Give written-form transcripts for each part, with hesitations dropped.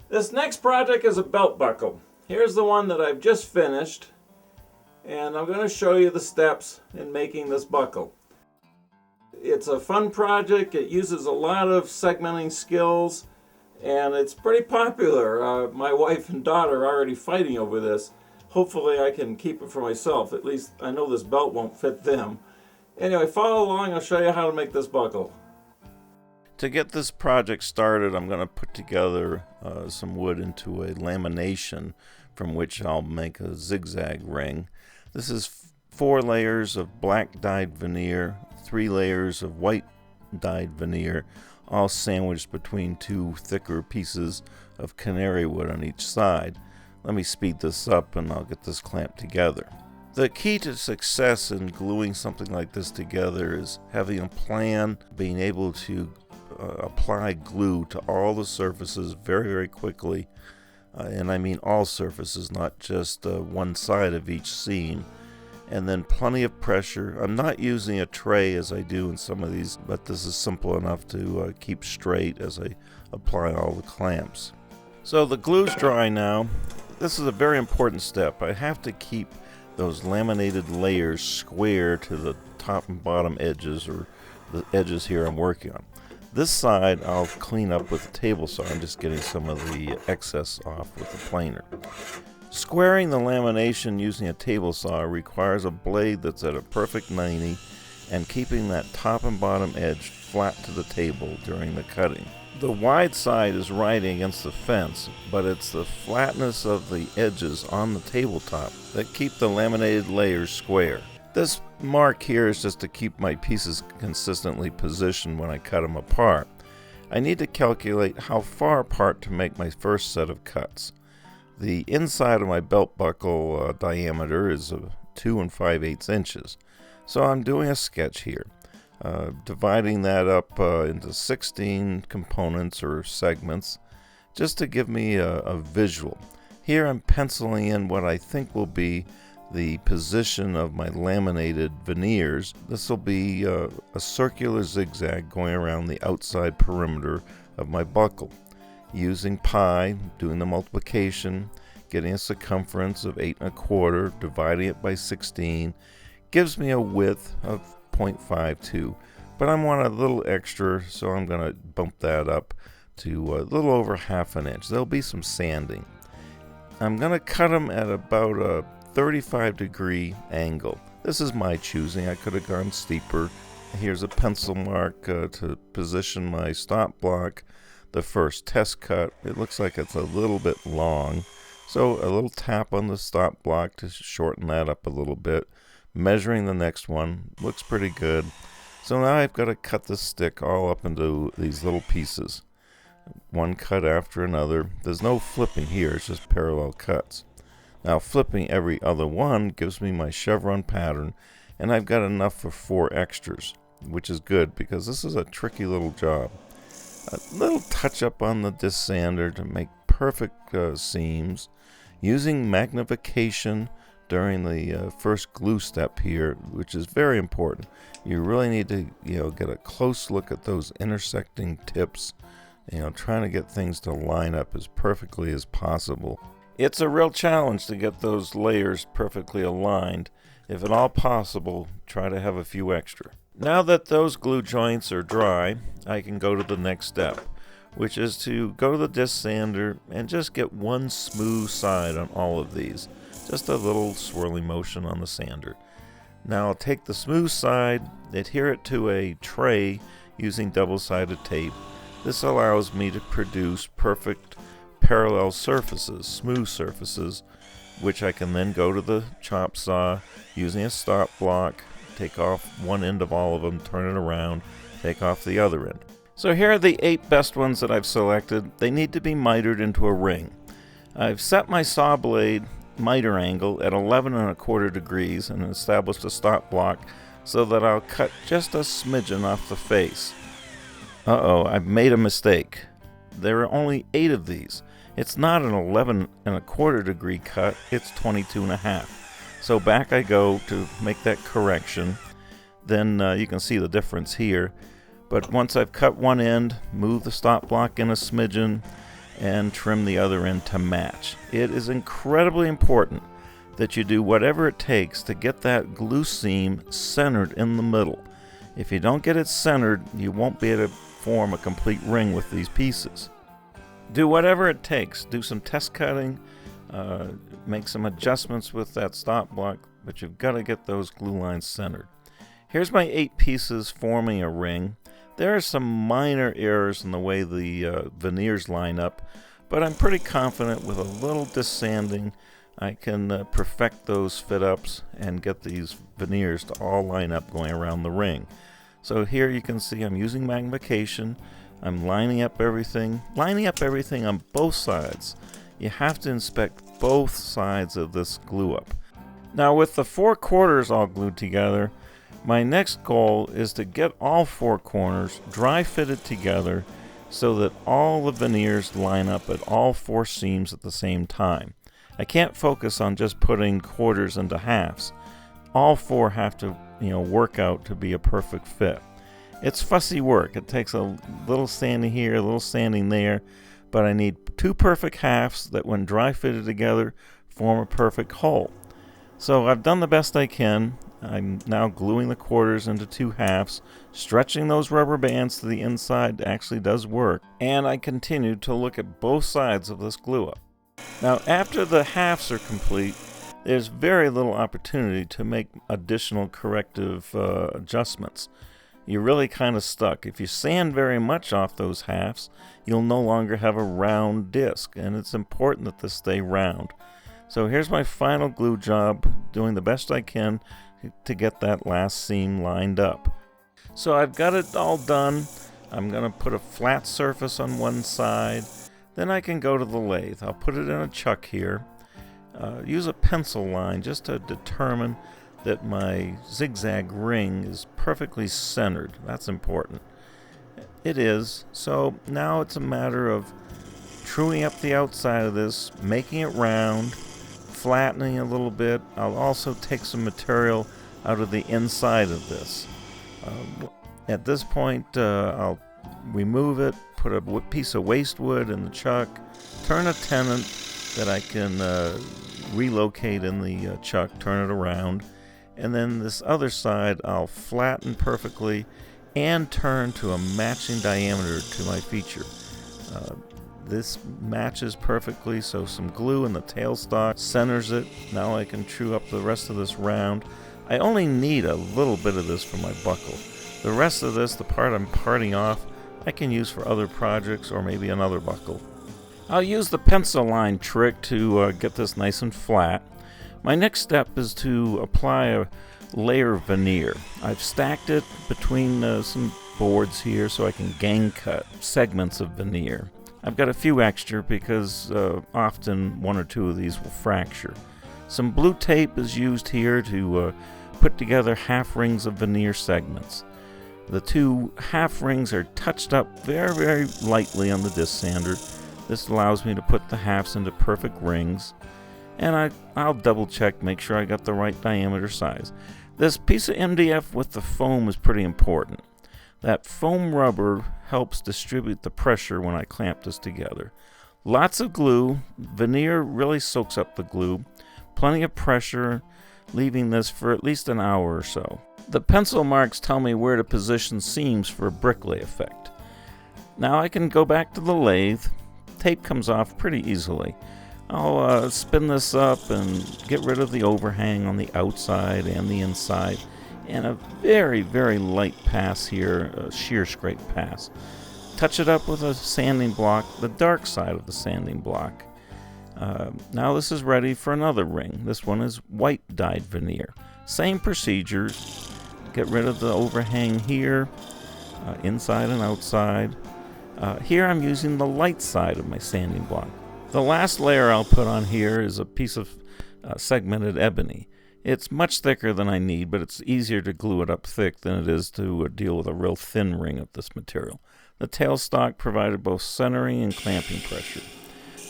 This next project is a belt buckle. Here's the one that I've just finished, and I'm going to show you the steps in making this buckle. It's a fun project. It uses a lot of segmenting skills, and it's pretty popular. My wife and daughter are already fighting over this. Hopefully I can keep it for myself. At least I know this belt won't fit them. Anyway, follow along. I'll show you how to make this buckle. To get this project started, I'm going to put together some wood into a lamination from which I'll make a zigzag ring. This is 4 layers of black dyed veneer, 3 layers of white dyed veneer, all sandwiched between 2 thicker pieces of canary wood on each side. Let me speed this up and I'll get this clamped together. The key to success in gluing something like this together is having a plan, being able to apply glue to all the surfaces very quickly, and I mean all surfaces, not just one side of each seam, and then plenty of pressure. I'm not using a tray as I do in some of these, but this is simple enough to keep straight as I apply all the clamps. So the glue's dry now. This is a very important step. I have to keep those laminated layers square to the top and bottom edges, or the edges here I'm working on. This side I'll clean up with a table saw. I'm just getting some of the excess off with the planer. Squaring the lamination using a table saw requires a blade that's at a perfect 90 and keeping that top and bottom edge flat to the table during the cutting. The wide side is riding against the fence, but it's the flatness of the edges on the tabletop that keep the laminated layers square. This mark here is just to keep my pieces consistently positioned when I cut them apart. I need to calculate how far apart to make my first set of cuts. The inside of my belt buckle diameter is 2 5/8 inches. So I'm doing a sketch here, dividing that up into 16 components or segments, just to give me a visual. Here I'm penciling in what I think will be the position of my laminated veneers. This will be a circular zigzag going around the outside perimeter of my buckle. Using pi, doing the multiplication, getting a circumference of 8 1/4, dividing it by 16, gives me a width of 0.52. But I want a little extra, so I'm going to bump that up to a little over 1/2 inch. There'll be some sanding. I'm going to cut them at about a 35-degree angle. This is my choosing. I could have gone steeper. Here's a pencil mark to position my stop block. The first test cut, it looks like it's a little bit long, so a little tap on the stop block to shorten that up a little bit. Measuring the next one, looks pretty good. So now I've got to cut the stick all up into these little pieces, one cut after another. There's no flipping here, it's just parallel cuts. Now flipping every other one gives me my chevron pattern, and I've got enough for 4 extras, which is good because this is a tricky little job. A little touch up on the disc sander to make perfect seams. Using magnification during the first glue step here, which is very important. You really need to get a close look at those intersecting tips, trying to get things to line up as perfectly as possible. It's a real challenge to get those layers perfectly aligned. If at all possible, try to have a few extra. Now that those glue joints are dry, I can go to the next step, which is to go to the disc sander and just get one smooth side on all of these. Just a little swirling motion on the sander. Now I'll take the smooth side, adhere it to a tray using double-sided tape. This allows me to produce perfect parallel surfaces, smooth surfaces, which I can then go to the chop saw using a stop block, take off one end of all of them, turn it around, take off the other end. So here are the 8 best ones that I've selected. They need to be mitered into a ring. I've set my saw blade miter angle at 11 1/4 degrees and established a stop block so that I'll cut just a smidgen off the face. I've made a mistake. There are only 8 of these. It's not an 11 1/4 degree cut, it's 22 1/2. So back I go to make that correction. Then you can see the difference here. But once I've cut one end, move the stop block in a smidgen, and trim the other end to match. It is incredibly important that you do whatever it takes to get that glue seam centered in the middle. If you don't get it centered, you won't be able to form a complete ring with these pieces. Do whatever it takes. Do some test cutting, make some adjustments with that stop block, but you've got to get those glue lines centered. Here's my 8 pieces forming a ring. There are some minor errors in the way the veneers line up, but I'm pretty confident with a little desanding I can perfect those fit-ups and get these veneers to all line up going around the ring. So here you can see I'm using magnification. I'm lining up everything on both sides. You have to inspect both sides of this glue up. Now with the 4 corners all glued together, my next goal is to get all 4 corners dry fitted together so that all the veneers line up at all 4 seams at the same time. I can't focus on just putting quarters into halves. All 4 have to, work out to be a perfect fit. It's fussy work. It takes a little sanding here, a little sanding there, but I need 2 perfect halves that when dry fitted together form a perfect whole. So I've done the best I can. I'm now gluing the quarters into 2 halves. Stretching those rubber bands to the inside actually does work, and I continue to look at both sides of this glue up. Now after the halves are complete, there's very little opportunity to make additional corrective adjustments. You're really kind of stuck. If you sand very much off those halves, you'll no longer have a round disc, and it's important that this stay round. So here's my final glue job, doing the best I can to get that last seam lined up. So I've got it all done. I'm going to put a flat surface on one side. Then I can go to the lathe. I'll put it in a chuck here. Use a pencil line just to determine that my zigzag ring is perfectly centered. That's important. It is. So now it's a matter of truing up the outside of this, making it round, flattening a little bit. I'll also take some material out of the inside of this. At this point, I'll remove it, put a piece of waste wood in the chuck, turn a tenon that I can relocate in the chuck, turn it around, and then this other side I'll flatten perfectly and turn to a matching diameter to my feature. This matches perfectly, so some glue in the tailstock centers it. Now I can true up the rest of this round. I only need a little bit of this for my buckle. The rest of this, the part I'm parting off, I can use for other projects or maybe another buckle. I'll use the pencil line trick to get this nice and flat. My next step is to apply a layer of veneer. I've stacked it between some boards here so I can gang cut segments of veneer. I've got a few extra because often 1 or 2 of these will fracture. Some blue tape is used here to put together half rings of veneer segments. The 2 half rings are touched up very, very lightly on the disc sander. This allows me to put the halves into perfect rings. And I'll double check, make sure I got the right diameter size. This piece of MDF with the foam is pretty important. That foam rubber helps distribute the pressure when I clamp this together. Lots of glue. Veneer really soaks up the glue. Plenty of pressure, leaving this for at least an hour or so. The pencil marks tell me where to position seams for a bricklay effect. Now I can go back to the lathe. Tape comes off pretty easily. I'll spin this up and get rid of the overhang on the outside and the inside. And a very, very light pass here, a shear scrape pass. Touch it up with a sanding block, the dark side of the sanding block. Now this is ready for another ring. This one is white dyed veneer. Same procedure. Get rid of the overhang here, inside and outside. Here I'm using the light side of my sanding block. The last layer I'll put on here is a piece of segmented ebony. It's much thicker than I need, but it's easier to glue it up thick than it is to deal with a real thin ring of this material. The tailstock provided both centering and clamping pressure.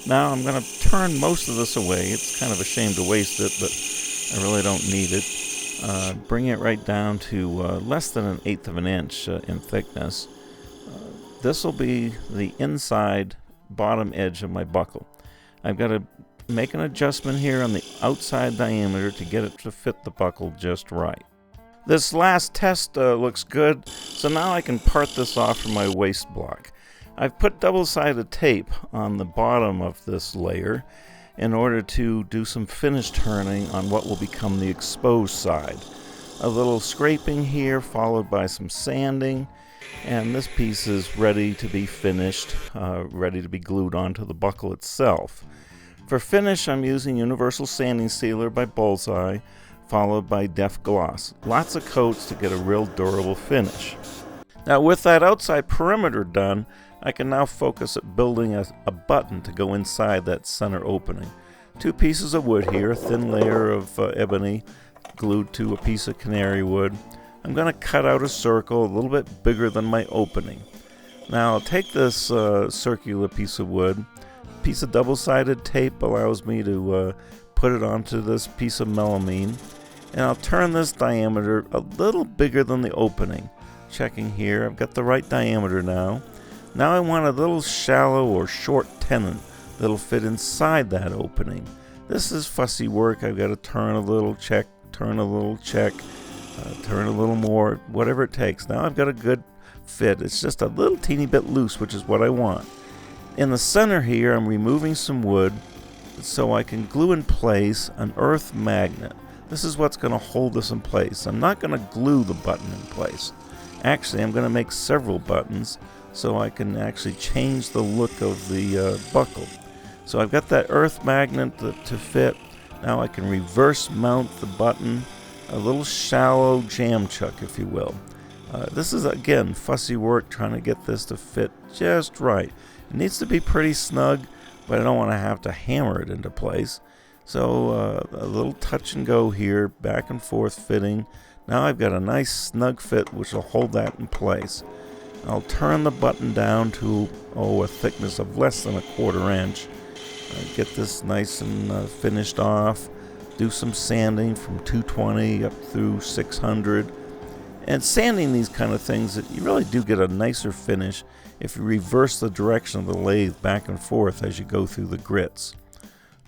Now I'm going to turn most of this away. It's kind of a shame to waste it, but I really don't need it. Bring it right down to less than 1/8 of an inch in thickness. This will be the inside bottom edge of my buckle. I've got to make an adjustment here on the outside diameter to get it to fit the buckle just right. This last test looks good, so now I can part this off from my waist block. I've put double-sided tape on the bottom of this layer in order to do some finish turning on what will become the exposed side. A little scraping here followed by some sanding, and this piece is ready to be finished, ready to be glued onto the buckle itself. For finish, I'm using Universal Sanding Sealer by Bullseye, followed by Def Gloss. Lots of coats to get a real durable finish. Now with that outside perimeter done, I can now focus at building a button to go inside that center opening. 2 pieces of wood here, a thin layer of ebony glued to a piece of canary wood. I'm going to cut out a circle a little bit bigger than my opening. Now I'll take this circular piece of wood. A piece of double-sided tape allows me to put it onto this piece of melamine, and I'll turn this diameter a little bigger than the opening. Checking here, I've got the right diameter now. Now I want a little shallow or short tenon that'll fit inside that opening. This is fussy work. I've got to turn a little, check, turn a little, check, turn a little more, whatever it takes. Now I've got a good fit. It's just a little teeny bit loose, which is what I want. In the center here, I'm removing some wood so I can glue in place an earth magnet. This is what's going to hold this in place. I'm not going to glue the button in place. Actually, I'm going to make several buttons so I can actually change the look of the buckle. So I've got that earth magnet to fit. Now I can reverse mount the button, a little shallow jam chuck, if you will. This is, again, fussy work trying to get this to fit just right. It needs to be pretty snug, but I don't want to have to hammer it into place. So a little touch and go here, back and forth fitting. Now I've got a nice snug fit which will hold that in place. I'll turn the button down to a thickness of less than 1/4 inch. Get this nice and finished off. Do some sanding from 220 up through 600. And sanding these kind of things, you really do get a nicer finish if you reverse the direction of the lathe back and forth as you go through the grits.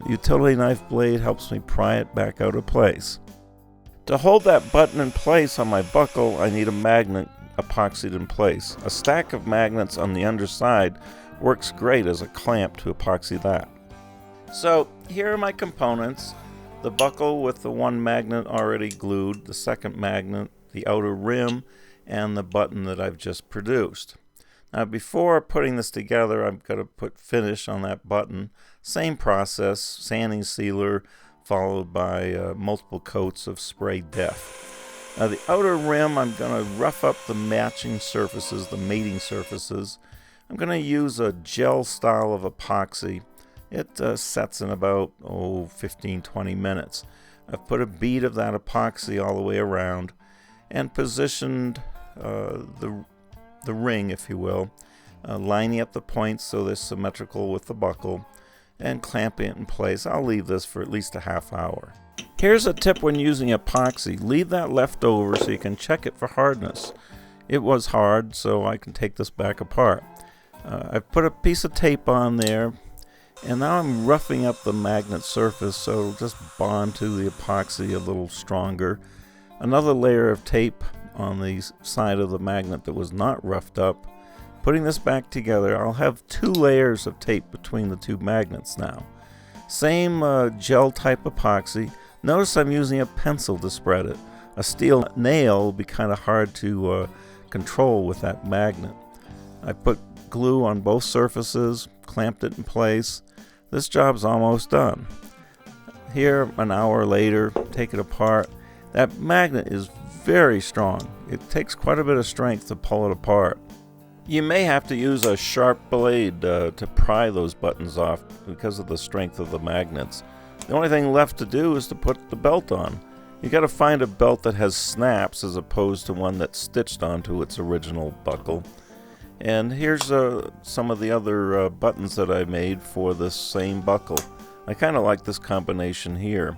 The utility knife blade helps me pry it back out of place. To hold that button in place on my buckle, I need a magnet epoxied in place. A stack of magnets on the underside works great as a clamp to epoxy that. So here are my components. The buckle with the one magnet already glued, the second magnet, the outer rim, and the button that I've just produced. Now before putting this together, I've got to put finish on that button. Same process, sanding sealer followed by multiple coats of spray def. Now the outer rim, I'm going to rough up the matching surfaces, the mating surfaces. I'm going to use a gel style of epoxy. It sets in about 15-20 minutes. I've put a bead of that epoxy all the way around and positioned the ring, if you will, lining up the points so they're symmetrical with the buckle, and clamping it in place. I'll leave this for at least a half hour. Here's a tip when using epoxy. Leave that left over so you can check it for hardness. It was hard, so I can take this back apart. I've put a piece of tape on there, and now I'm roughing up the magnet surface so it'll just bond to the epoxy a little stronger. Another layer of tape on the side of the magnet that was not roughed up. Putting this back together, I'll have 2 layers of tape between the 2 magnets now. Same gel type epoxy. Notice I'm using a pencil to spread it. A steel nail will be kind of hard to control with that magnet. I put glue on both surfaces, clamped it in place. This job's almost done. Here, an hour later, take it apart. That magnet is very strong. It takes quite a bit of strength to pull it apart. You may have to use a sharp blade to pry those buttons off because of the strength of the magnets. The only thing left to do is to put the belt on. You got to find a belt that has snaps as opposed to one that's stitched onto its original buckle. And here's some of the other buttons that I made for this same buckle. I kind of like this combination here.